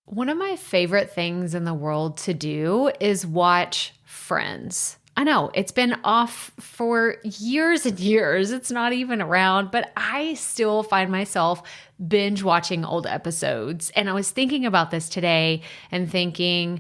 One of my favorite things in the world to do is watch Friends. I know it's been off for years and years. It's not even around, but I still find myself binge watching old episodes. And I was thinking about this today and thinking,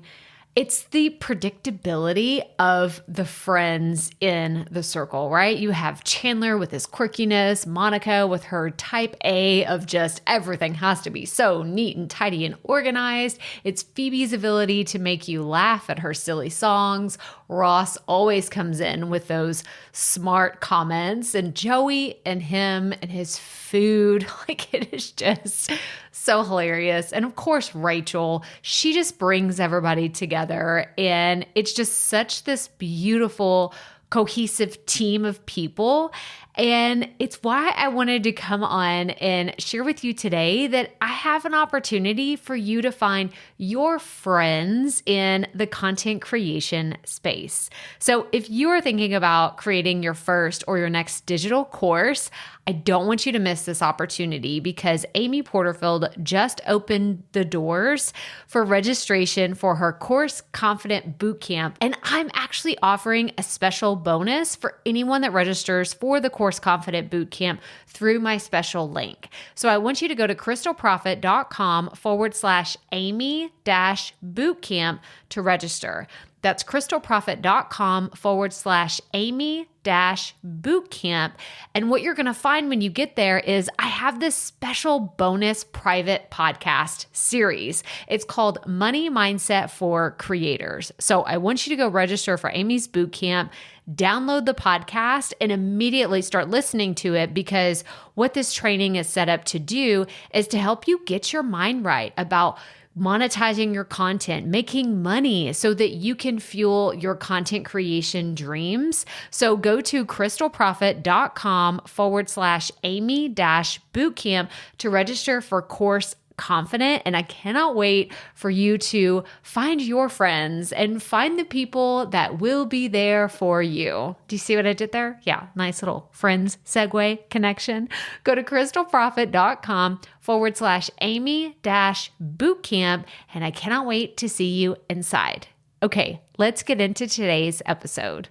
it's the predictability of the friends in the circle, right? You have Chandler with his quirkiness, Monica with her type A of just everything has to be so neat and tidy and organized. It's Phoebe's ability to make you laugh at her silly songs. Ross always comes in with those smart comments, and Joey and him and his food, like it is just so hilarious. And of course, Rachel, she just brings everybody together, and it's just such this beautiful, cohesive team of people. And it's why I wanted to come on and share with you today that I have an opportunity for you to find your friends in the content creation space. So if you are thinking about creating your first or your next digital course, I don't want you to miss this opportunity because Amy Porterfield just opened the doors for registration for her Course Confident Bootcamp. And I'm actually offering a special bonus for anyone that registers for the Course Confident Bootcamp through my special link. So I want you to go to crystalprofit.com/Amy-bootcamp to register. That's crystalprofit.com/Amy-bootcamp. And what you're going to find when you get there is I have this special bonus private podcast series. It's called Money Mindset for Creators. So I want you to go register for Amy's bootcamp, download the podcast, and immediately start listening to it, because what this training is set up to do is to help you get your mind right about monetizing your content, making money so that you can fuel your content creation dreams. So go to crystalprofit.com/Amy-bootcamp to register for Course Confident. And I cannot wait for you to find your friends and find the people that will be there for you. Do you see what I did there? Yeah, nice little friends segue connection. Go to crystalprofit.com/Amy-bootcamp. And I cannot wait to see you inside. Okay, let's get into today's episode.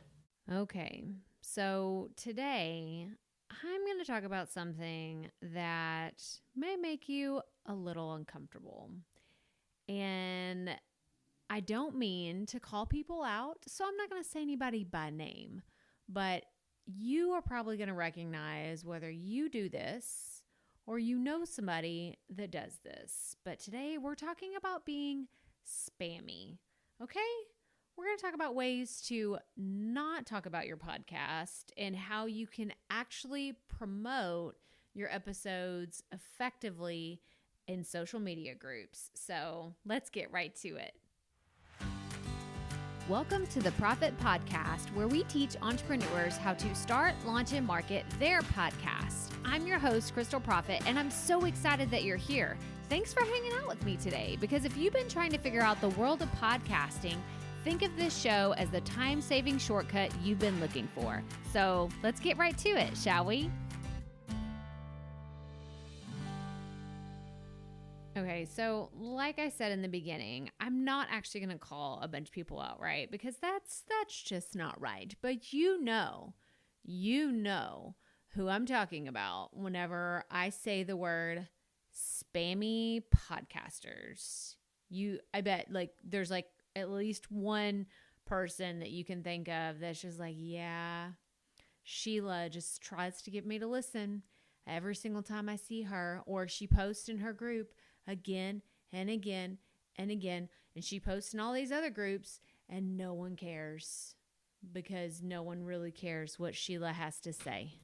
Okay, so today I'm going to talk about something that may make you a little uncomfortable. And I don't mean to call people out, so I'm not going to say anybody by name, but you are probably going to recognize whether you do this or you know somebody that does this. But today we're talking about being spammy, okay? We're going to talk about ways to not talk about your podcast and how you can actually promote your episodes effectively in social media groups. So let's get right to it. Welcome to the Profit Podcast, where we teach entrepreneurs how to start, launch, and market their podcast. I'm your host, Crystal Profit, and I'm so excited that you're here. Thanks for hanging out with me today, because if you've been trying to figure out the world of podcasting, think of this show as the time-saving shortcut you've been looking for. So let's get right to it, shall we? Okay, so like I said in the beginning, I'm not actually going to call a bunch of people out, right? Because that's just not right. But you know who I'm talking about whenever I say the word spammy podcasters. I bet there's at least one person that you can think of that's just like, yeah, Sheila just tries to get me to listen every single time I see her, or she posts in her group again and again and again, and she posts in all these other groups, and no one cares because no one really cares what Sheila has to say.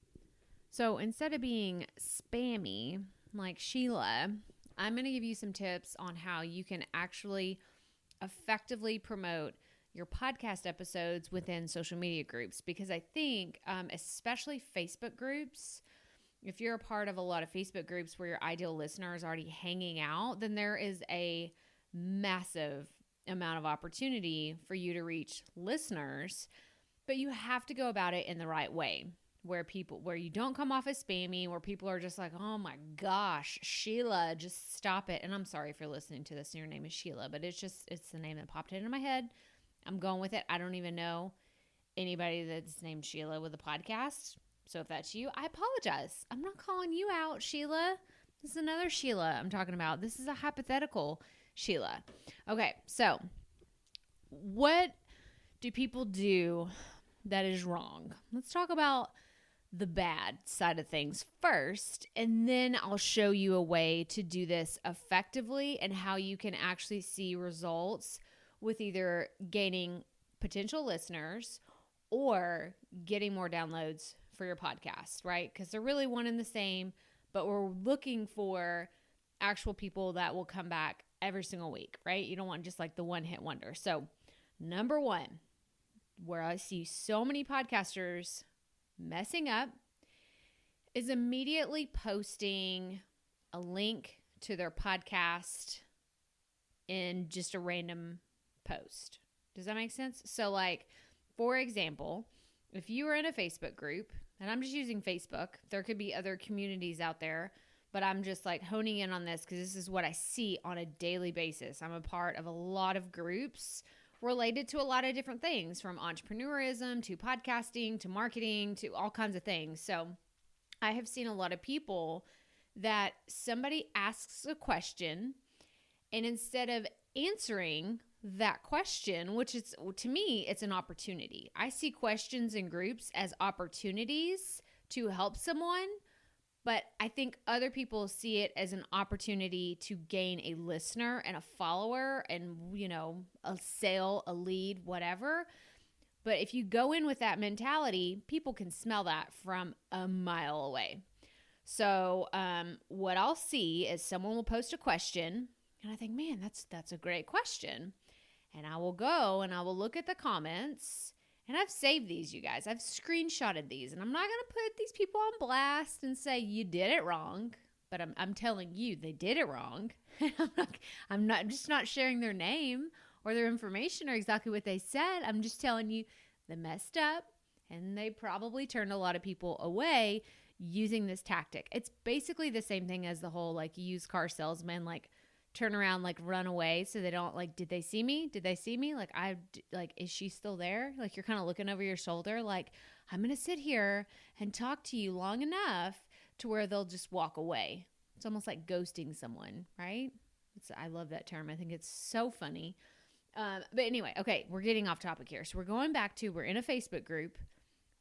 So instead of being spammy like Sheila, I'm going to give you some tips on how you can actually effectively promote your podcast episodes within social media groups, because I think especially Facebook groups, if you're a part of a lot of Facebook groups where your ideal listener is already hanging out, then there is a massive amount of opportunity for you to reach listeners, but you have to go about it in the right way. where you don't come off as spammy, where people are just like, oh my gosh, Sheila, just stop it. And I'm sorry if you're listening to this and your name is Sheila, but it's the name that popped into my head. I'm going with it. I don't even know anybody that's named Sheila with a podcast. So if that's you, I apologize. I'm not calling you out, Sheila. This is another Sheila I'm talking about. This is a hypothetical Sheila. Okay, so what do people do that is wrong? Let's talk about the bad side of things first, and then I'll show you a way to do this effectively and how you can actually see results with either gaining potential listeners or getting more downloads for your podcast, right? Because they're really one and the same, but we're looking for actual people that will come back every single week, right? You don't want just like the one-hit wonder. So number one, where I see so many podcasters messing up is immediately posting a link to their podcast in just a random post. Does that make sense? So like, for example, if you were in a Facebook group, and I'm just using Facebook, there could be other communities out there, but I'm just like honing in on this because this is what I see on a daily basis. I'm a part of a lot of groups related to a lot of different things, from entrepreneurism to podcasting to marketing to all kinds of things. So I have seen a lot of people that somebody asks a question, and instead of answering that question, which is, to me, it's an opportunity. I see questions in groups as opportunities to help someone, but I think other people see it as an opportunity to gain a listener and a follower and, a sale, a lead, whatever. But if you go in with that mentality, people can smell that from a mile away. So what I'll see is someone will post a question, and I think, man, that's a great question. And I will go and I will look at the comments, and I've saved these, you guys. I've screenshotted these, and I'm not going to put these people on blast and say you did it wrong, but I'm telling you they did it wrong. I'm just not sharing their name or their information or exactly what they said. I'm just telling you they messed up, and they probably turned a lot of people away using this tactic. It's basically the same thing as the whole like used car salesman, like turn around, like run away so they don't like, did they see me? Did they see me? Like, is she still there? Like, you're kind of looking over your shoulder. Like, I'm going to sit here and talk to you long enough to where they'll just walk away. It's almost like ghosting someone, right? I love that term. I think it's so funny. But anyway, okay, we're getting off topic here. So we're going back to, we're in a Facebook group.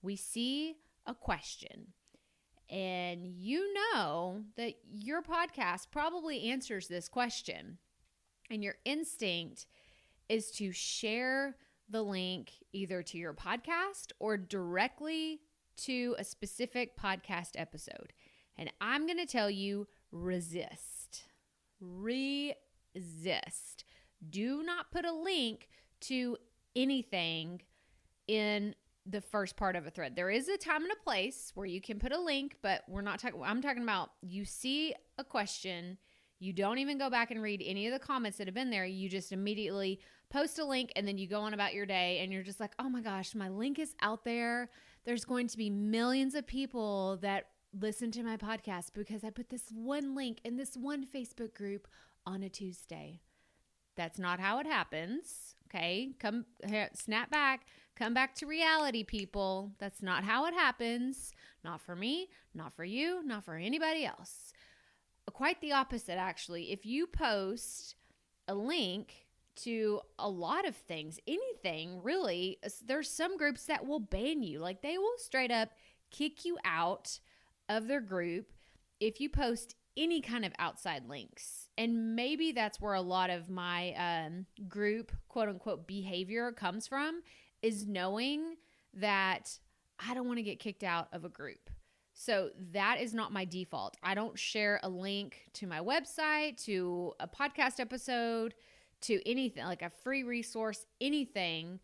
We see a question. And you know that your podcast probably answers this question. And your instinct is to share the link either to your podcast or directly to a specific podcast episode. And I'm going to tell you, resist. Resist. Do not put a link to anything in the first part of a thread. There is a time and a place where you can put a link, but we're not talking, I'm talking about you see a question, you don't even go back and read any of the comments that have been there. You just immediately post a link and then you go on about your day and you're just like, oh my gosh, my link is out there. There's going to be millions of people that listen to my podcast because I put this one link in this one Facebook group on a Tuesday. That's not how it happens. Okay, snap back, come back to reality, people. That's not how it happens. Not for me, not for you, not for anybody else. Quite the opposite, actually. If you post a link to a lot of things, anything really, there's some groups that will ban you. Like, they will straight up kick you out of their group if you post any kind of outside links. And maybe that's where a lot of my group, quote unquote, behavior comes from, is knowing that I don't want to get kicked out of a group. So that is not my default. I don't share a link to my website, to a podcast episode, to anything, like a free resource, anything,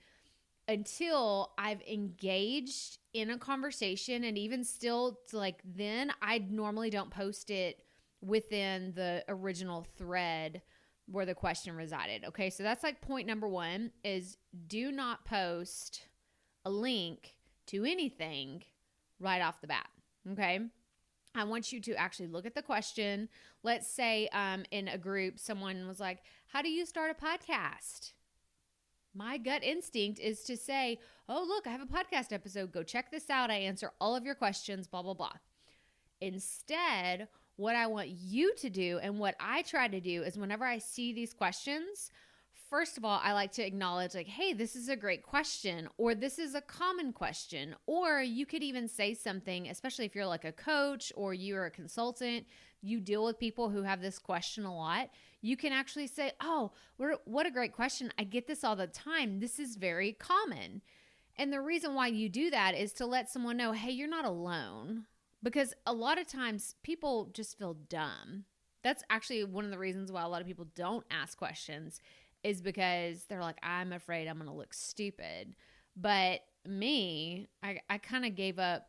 until I've engaged in a conversation. And even still, like, then I normally don't post it within the original thread where the question resided. Okay, so that's like point number one, is do not post a link to anything right off the bat. Okay. I want you to actually look at the question. Let's say in a group, someone was like, how do you start a podcast? My gut instinct is to say, oh, look, I have a podcast episode. Go check this out. I answer all of your questions, blah, blah, blah. Instead, what I want you to do and what I try to do is whenever I see these questions, first of all, I like to acknowledge like, hey, this is a great question, or this is a common question. Or you could even say something, especially if you're like a coach or you're a consultant, you deal with people who have this question a lot. You can actually say, oh, what a great question. I get this all the time. This is very common. And the reason why you do that is to let someone know, hey, you're not alone. Because a lot of times people just feel dumb. That's actually one of the reasons why a lot of people don't ask questions is because they're like, I'm afraid I'm going to look stupid. But me, I kind of gave up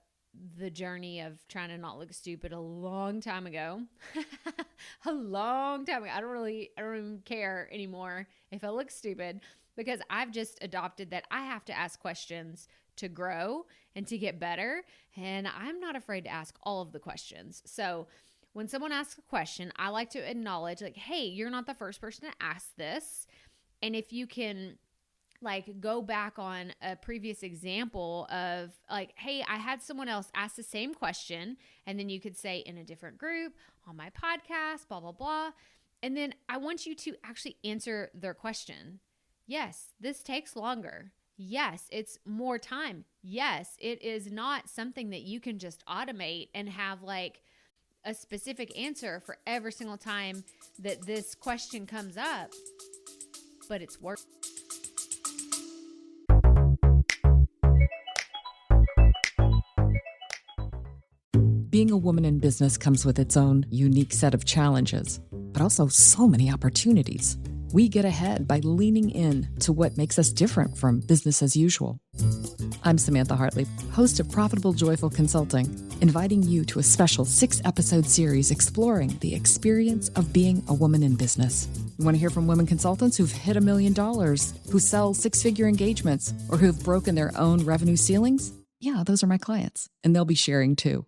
the journey of trying to not look stupid a long time ago. A long time ago. I don't even care anymore if I look stupid because I've just adopted that I have to ask questions to grow and to get better. And I'm not afraid to ask all of the questions. So when someone asks a question, I like to acknowledge like, hey, you're not the first person to ask this. And if you can like go back on a previous example of like, hey, I had someone else ask the same question. And then you could say in a different group on my podcast, blah, blah, blah. And then I want you to actually answer their question. Yes, this takes longer. Yes, it's more time. Yes, it is not something that you can just automate and have like a specific answer for every single time that this question comes up, but it's work. Being a woman in business comes with its own unique set of challenges, but also so many opportunities. We get ahead by leaning in to what makes us different from business as usual. I'm Samantha Hartley, host of Profitable Joyful Consulting, inviting you to a special 6-episode series exploring the experience of being a woman in business. You want to hear from women consultants who've hit $1 million, who sell 6-figure engagements, or who've broken their own revenue ceilings? Yeah, those are my clients, and they'll be sharing too.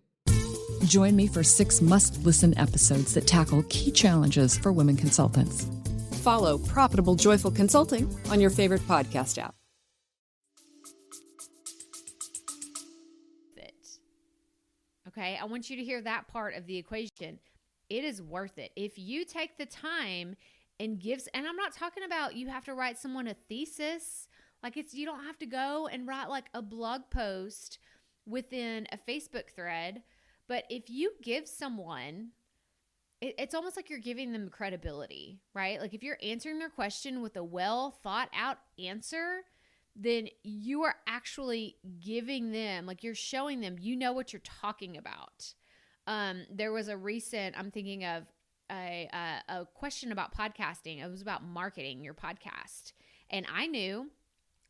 Join me for 6 must-listen episodes that tackle key challenges for women consultants. Follow Profitable Joyful Consulting on your favorite podcast app. Okay, I want you to hear that part of the equation. It is worth it. If you take the time and and I'm not talking about you have to write someone a thesis. Like you don't have to go and write like a blog post within a Facebook thread. But if you give someone, it's almost like you're giving them credibility, right? Like if you're answering their question with a well thought out answer, then you are actually giving them, like you're showing them, you know what you're talking about. There was I'm thinking of a question about podcasting. It was about marketing your podcast. And I knew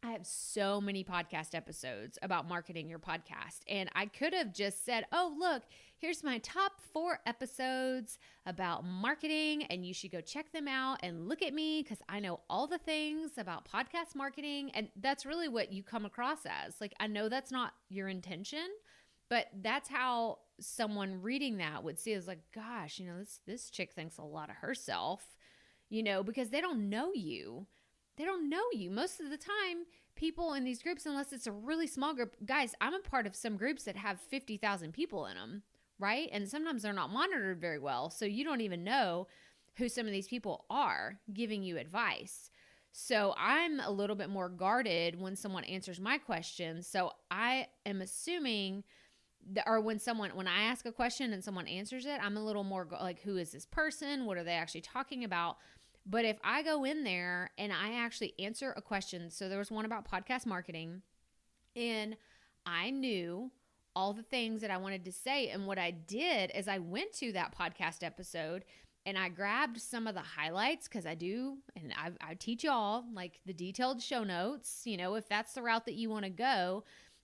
I have so many podcast episodes about marketing your podcast. And I could have just said, oh, look, here's my top 4 episodes about marketing, and you should go check them out and look at me because I know all the things about podcast marketing. And that's really what you come across as. Like, I know that's not your intention, but that's how someone reading that would see it as like, gosh, this chick thinks a lot of herself, because they don't know you. They don't know you. Most of the time, people in these groups, unless it's a really small group, guys, I'm a part of some groups that have 50,000 people in them, right? And sometimes they're not monitored very well. So you don't even know who some of these people are giving you advice. So I'm a little bit more guarded when someone answers my questions. So I am assuming when I ask a question and someone answers it, I'm a little more like, who is this person? What are they actually talking about? But if I go in there and I actually answer a question, so there was one about podcast marketing, and I knew all the things that I wanted to say. And what I did is I went to that podcast episode and I grabbed some of the highlights because I do, and I teach y'all like the detailed show notes, if that's the route that you want to go.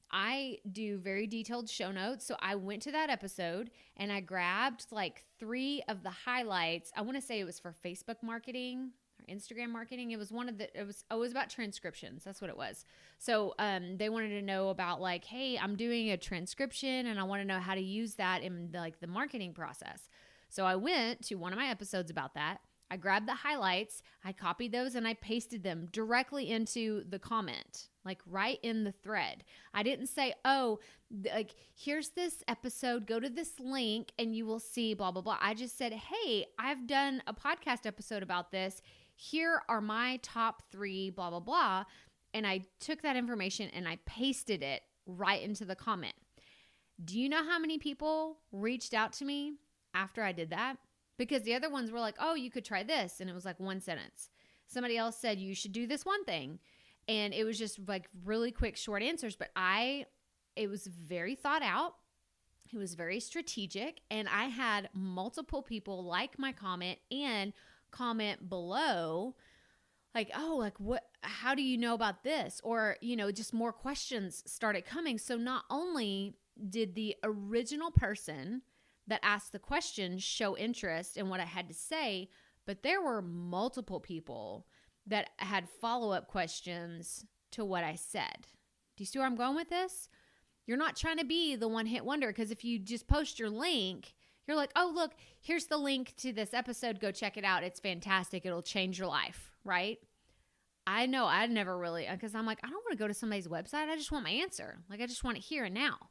I do very detailed show notes. So I went to that episode and I grabbed like 3 of the highlights. I want to say it was for Facebook marketing or Instagram marketing. It was it was about transcriptions. That's what it was. So they wanted to know about like, hey, I'm doing a transcription and I want to know how to use that in the marketing process. So I went to one of my episodes about that. I grabbed the highlights, I copied those, and I pasted them directly into the comment, like right in the thread. I didn't say, oh, like, here's this episode, go to this link and you will see blah, blah, blah. I just said, hey, I've done a podcast episode about this. Here are my top 3, blah, blah, blah. And I took that information and I pasted it right into the comment. Do you know how many people reached out to me after I did that? Because the other ones were like, oh, you could try this. And it was like one sentence. Somebody else said, you should do this one thing. And it was just like really quick, short answers. But it was very thought out. It was very strategic. And I had multiple people like my comment and comment below like, oh, like what, how do you know about this? Or, just more questions started coming. So not only did the original person that asked the question show interest in what I had to say, but there were multiple people that had follow-up questions to what I said. Do you see where I'm going with this? You're not trying to be the one-hit wonder, because if you just post your link, you're like, oh, look, here's the link to this episode. Go check it out. It's fantastic. It'll change your life, right? I know I'd never really, because I'm like, I don't want to go to somebody's website. I just want my answer. Like, I just want it here and now.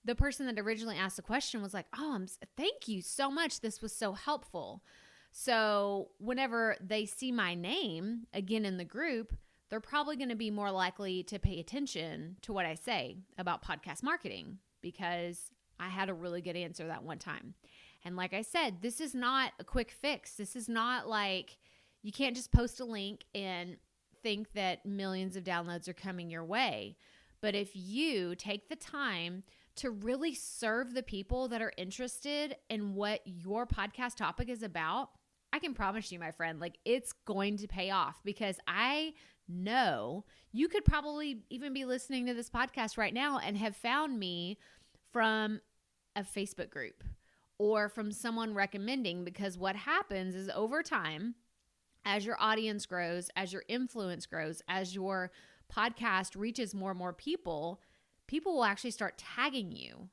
The person that originally asked the question was like, oh, thank you so much. This was so helpful. So whenever they see my name again in the group, they're probably going to be more likely to pay attention to what I say about podcast marketing, because I had a really good answer that one time. And like I said, this is not a quick fix. This is not like, you can't just post a link and think that millions of downloads are coming your way. But if you take the time to really serve the people that are interested in what your podcast topic is about, I can promise you, my friend, like, it's going to pay off, because I know you could probably even be listening to this podcast right now and have found me from a Facebook group or from someone recommending, because what happens is over time, as your audience grows, as your influence grows, as your podcast reaches more and more people will actually start tagging you.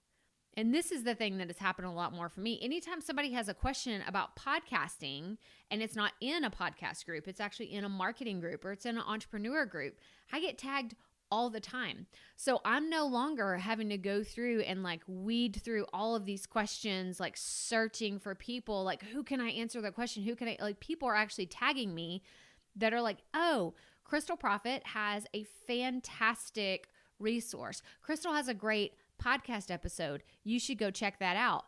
And this is the thing that has happened a lot more for me. Anytime somebody has a question about podcasting and it's not in a podcast group, it's actually in a marketing group or it's in an entrepreneur group, I get tagged all the time. So I'm no longer having to go through and like weed through all of these questions, like searching for people, like, who can I answer the question? Who can I, like, people are actually tagging me that are like, oh, Crystal Profit has a fantastic resource. Crystal has a great podcast episode. You should go check that out.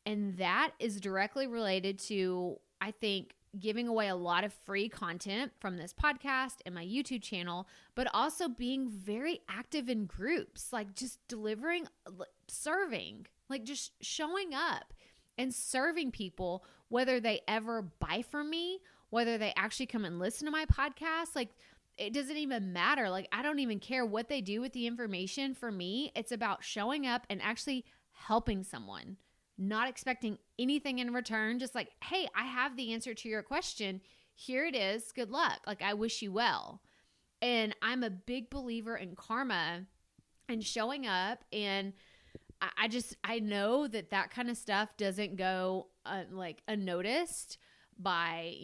And that is directly related to, I think, giving away a lot of free content from this podcast and my YouTube channel, but also being very active in groups, like just delivering, serving, like just showing up and serving people, whether they ever buy from me, whether they actually come and listen to my podcast, like, it doesn't even matter. Like, I don't even care what they do with the information. For me, it's about showing up and actually helping someone, not expecting anything in return. Just like, hey, I have the answer to your question. Here it is. Good luck. Like, I wish you well. And I'm a big believer in karma and showing up. And I know that kind of stuff doesn't go like unnoticed by,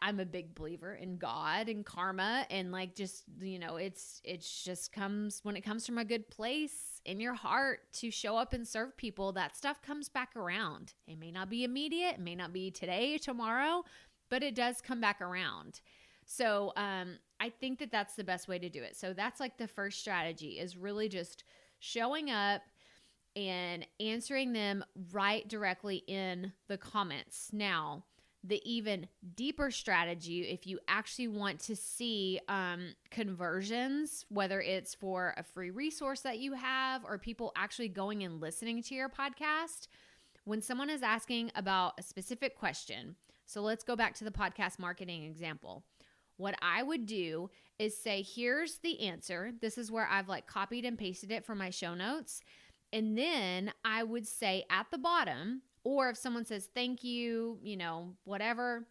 I'm a big believer in God and karma, and like, just, it's just comes when it comes from a good place in your heart to show up and serve people. That stuff comes back around. It may not be immediate, it may not be today, tomorrow, but it does come back around. So I think that that's the best way to do it. So that's like the first strategy, is really just showing up and answering them right directly in the comments. Now, the even deeper strategy, if you actually want to see conversions, whether it's for a free resource that you have or people actually going and listening to your podcast, when someone is asking about a specific question, so let's go back to the podcast marketing example. What I would do is say, here's the answer. This is where I've like copied and pasted it from my show notes. And then I would say at the bottom, or if someone says, thank you, whatever,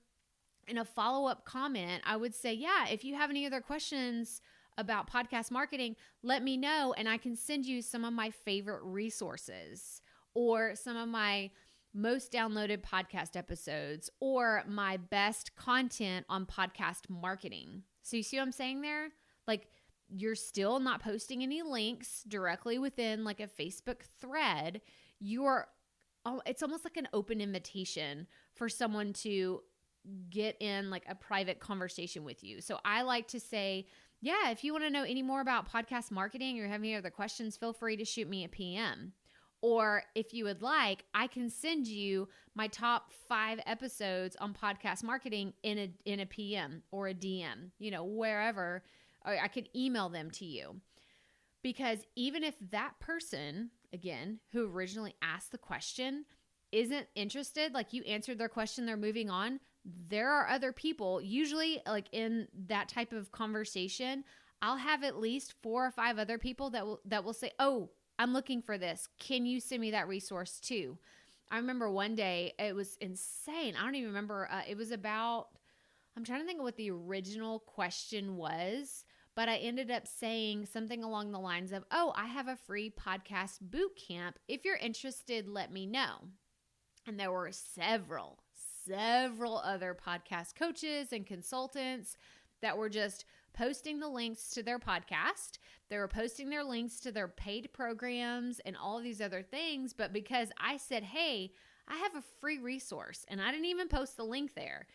in a follow-up comment, I would say, yeah, if you have any other questions about podcast marketing, let me know and I can send you some of my favorite resources or some of my most downloaded podcast episodes or my best content on podcast marketing. So you see what I'm saying there? Like, you're still not posting any links directly within like a Facebook thread. It's almost like an open invitation for someone to get in like a private conversation with you. So I like to say, yeah, if you want to know any more about podcast marketing or have any other questions, feel free to shoot me a PM. Or if you would like, I can send you my top 5 episodes on podcast marketing in a PM or a DM, wherever, or I could email them to you. Because even if that person, again, who originally asked the question isn't interested, like you answered their question, they're moving on, there are other people, usually like in that type of conversation, I'll have at least 4 or 5 other people that will say, oh, I'm looking for this. Can you send me that resource too? I remember one day, it was insane. I don't even remember. It was about, I'm trying to think of what the original question was, but I ended up saying something along the lines of, oh, I have a free podcast boot camp. If you're interested, let me know. And there were several other podcast coaches and consultants that were just posting the links to their podcast. They were posting their links to their paid programs and all of these other things. But because I said, hey, I have a free resource and I didn't even post the link there.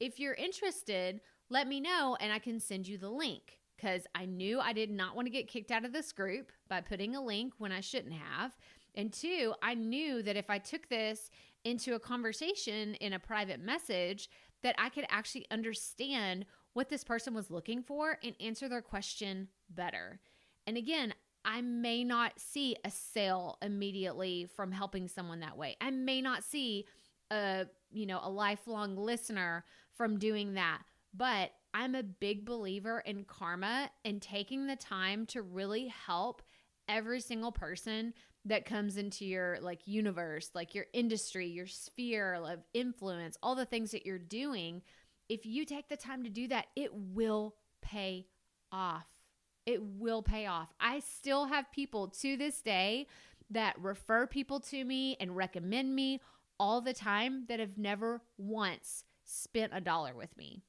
If you're interested, let me know and I can send you the link. Because I knew I did not want to get kicked out of this group by putting a link when I shouldn't have. And 2, I knew that if I took this into a conversation in a private message, that I could actually understand what this person was looking for and answer their question better. And again, I may not see a sale immediately from helping someone that way. I may not see a lifelong listener from doing that, but I'm a big believer in karma and taking the time to really help every single person that comes into your like universe, like your industry, your sphere of influence, all the things that you're doing. If you take the time to do that, it will pay off. It will pay off. I still have people to this day that refer people to me and recommend me all the time that have never once spent $1 with me.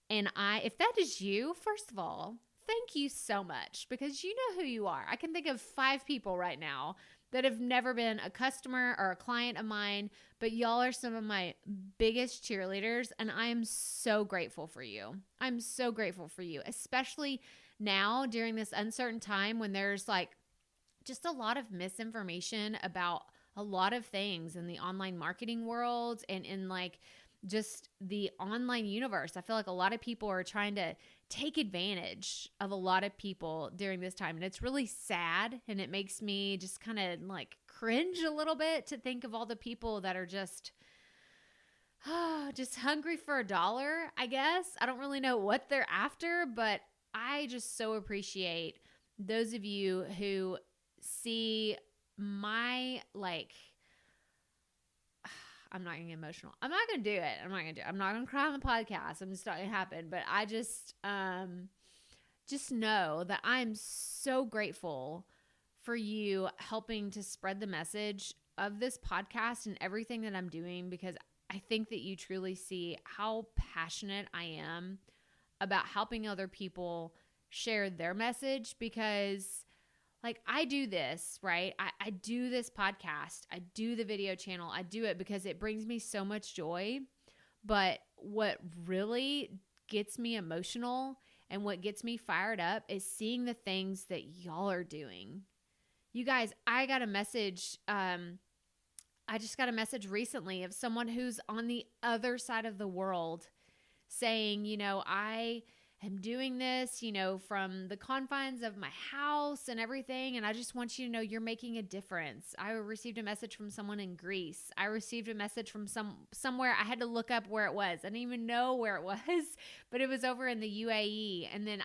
And if that is you, first of all, thank you so much because you know who you are. I can think of 5 people right now that have never been a customer or a client of mine, but y'all are some of my biggest cheerleaders, and I am so grateful for you. I'm so grateful for you, especially now during this uncertain time when there's like just a lot of misinformation about a lot of things in the online marketing world and in like just the online universe. I feel like a lot of people are trying to take advantage of a lot of people during this time. And it's really sad. And it makes me just kind of like cringe a little bit to think of all the people that are just hungry for $1, I guess. I don't really know what they're after, but I just so appreciate those of you who see my I'm not going to get emotional. I'm not going to do it. I'm not going to cry on the podcast. I'm just not going to happen. But I just know that I'm so grateful for you helping to spread the message of this podcast and everything that I'm doing, because I think that you truly see how passionate I am about helping other people share their message, because like I do this, right? I do this podcast. I do the video channel. I do it because it brings me so much joy. But what really gets me emotional and what gets me fired up is seeing the things that y'all are doing. You guys, I got a message. I just got a message recently of someone who's on the other side of the world saying, I am doing this, from the confines of my house and everything. And I just want you to know you're making a difference. I received a message from someone in Greece. I received a message from somewhere. I had to look up where it was. I didn't even know where it was, but it was over in the UAE. And then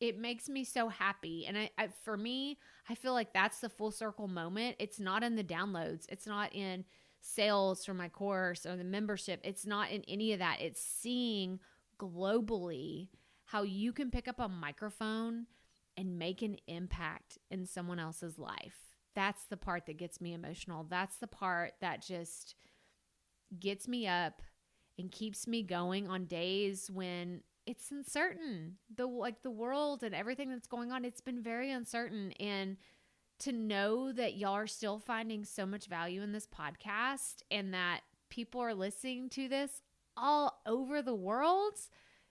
it makes me so happy. And for me, I feel like that's the full circle moment. It's not in the downloads. It's not in sales for my course or the membership. It's not in any of that. It's seeing globally how you can pick up a microphone and make an impact in someone else's life. That's the part that gets me emotional. That's the part that just gets me up and keeps me going on days when it's uncertain. The world and everything that's going on, it's been very uncertain. And to know that y'all are still finding so much value in this podcast and that people are listening to this all over the world,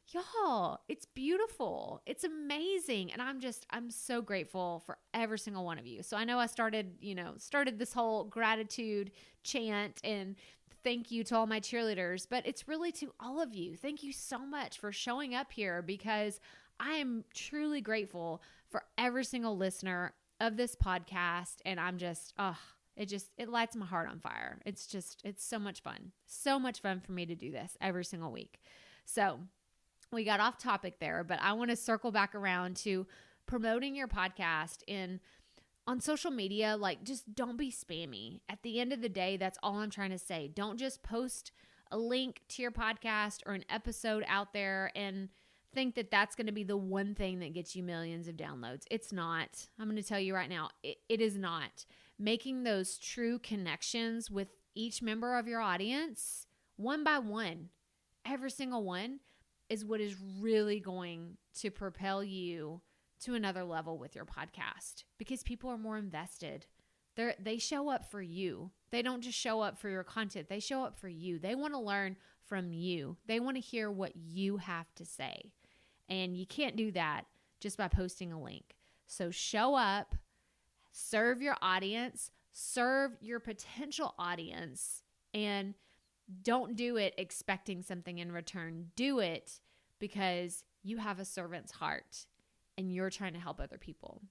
y'all, it's beautiful. It's amazing. And I'm so grateful for every single one of you. So I know I started this whole gratitude chant and thank you to all my cheerleaders, but it's really to all of you. Thank you so much for showing up here, because I am truly grateful for every single listener of this podcast. And I'm just, it lights my heart on fire. It's so much fun. So much fun for me to do this every single week. So we got off topic there, but I want to circle back around to promoting your podcast on social media. Like, just don't be spammy. At the end of the day, that's all I'm trying to say. Don't just post a link to your podcast or an episode out there and think that that's going to be the one thing that gets you millions of downloads. It's not. I'm going to tell you right now, it is not. Making those true connections with each member of your audience, one by one, every single one, is what is really going to propel you to another level with your podcast, because people are more invested. They show up for you. They don't just show up for your content. They show up for you. They want to learn from you. They want to hear what you have to say. And you can't do that just by posting a link. So show up, serve your audience, serve your potential audience, and don't do it expecting something in return. Do it because you have a servant's heart and you're trying to help other people.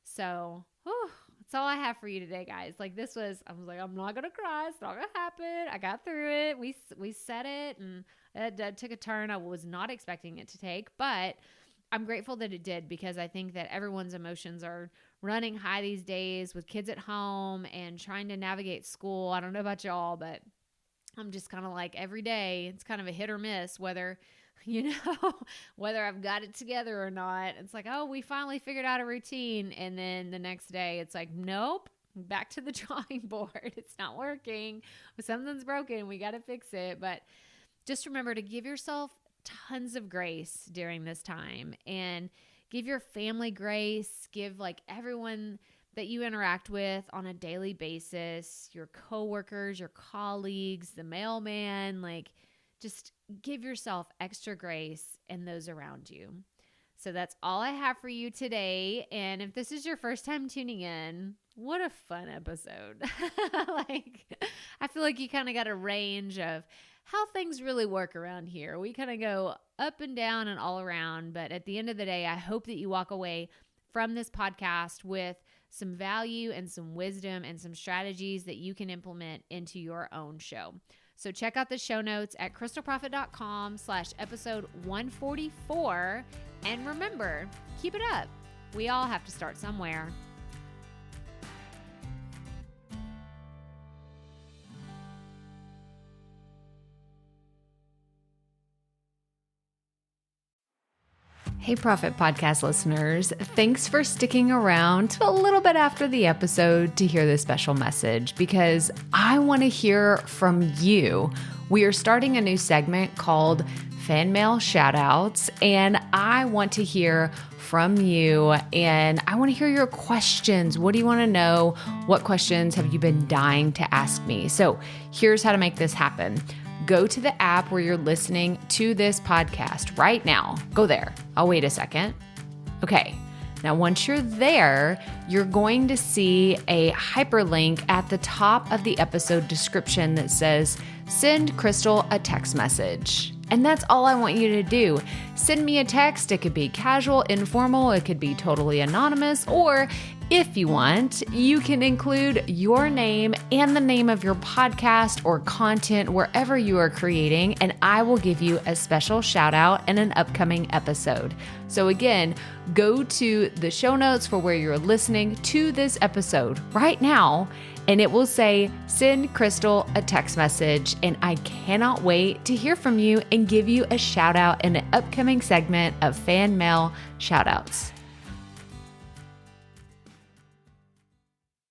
So, that's all I have for you today, guys. I was like, I'm not going to cry. It's not going to happen. I got through it. We said it, and it took a turn I was not expecting it to take, but I'm grateful that it did, because I think that everyone's emotions are running high these days with kids at home and trying to navigate school. I don't know about y'all, but I'm just kind of like, every day it's kind of a hit or miss whether I've got it together or not. It's like, oh, we finally figured out a routine. And then the next day it's like, nope, back to the drawing board. It's not working. Something's broken. We got to fix it. But just remember to give yourself tons of grace during this time, and give your family grace. Give everyone that you interact with on a daily basis, your coworkers, your colleagues, the mailman, just give yourself extra grace and those around you. So that's all I have for you today. And if this is your first time tuning in, what a fun episode. I feel like you kind of got a range of how things really work around here. We kind of go up and down and all around. But at the end of the day, I hope that you walk away from this podcast with some value and some wisdom and some strategies that you can implement into your own show. So check out the show notes at crystalprofit.com/episode 144. And remember, keep it up. We all have to start somewhere. Hey, Profit Podcast listeners. Thanks for sticking around to a little bit after the episode to hear this special message, because I want to hear from you. We are starting a new segment called Fan Mail Shoutouts, and I want to hear from you, and I want to hear your questions. What do you want to know? What questions have you been dying to ask me? So here's how to make this happen. Go to the app where you're listening to this podcast right now. Go there. I'll wait a second. Okay. Now, once you're there, you're going to see a hyperlink at the top of the episode description that says, send Crystal a text message. And that's all I want you to do. Send me a text. It could be casual, informal. It could be totally anonymous, or If you want, you can include your name and the name of your podcast or content wherever you are creating, and I will give you a special shout out in an upcoming episode. So again, go to the show notes for where you're listening to this episode right now, and it will say, send Crystal a text message, and I cannot wait to hear from you and give you a shout out in an upcoming segment of Fan Mail Shoutouts.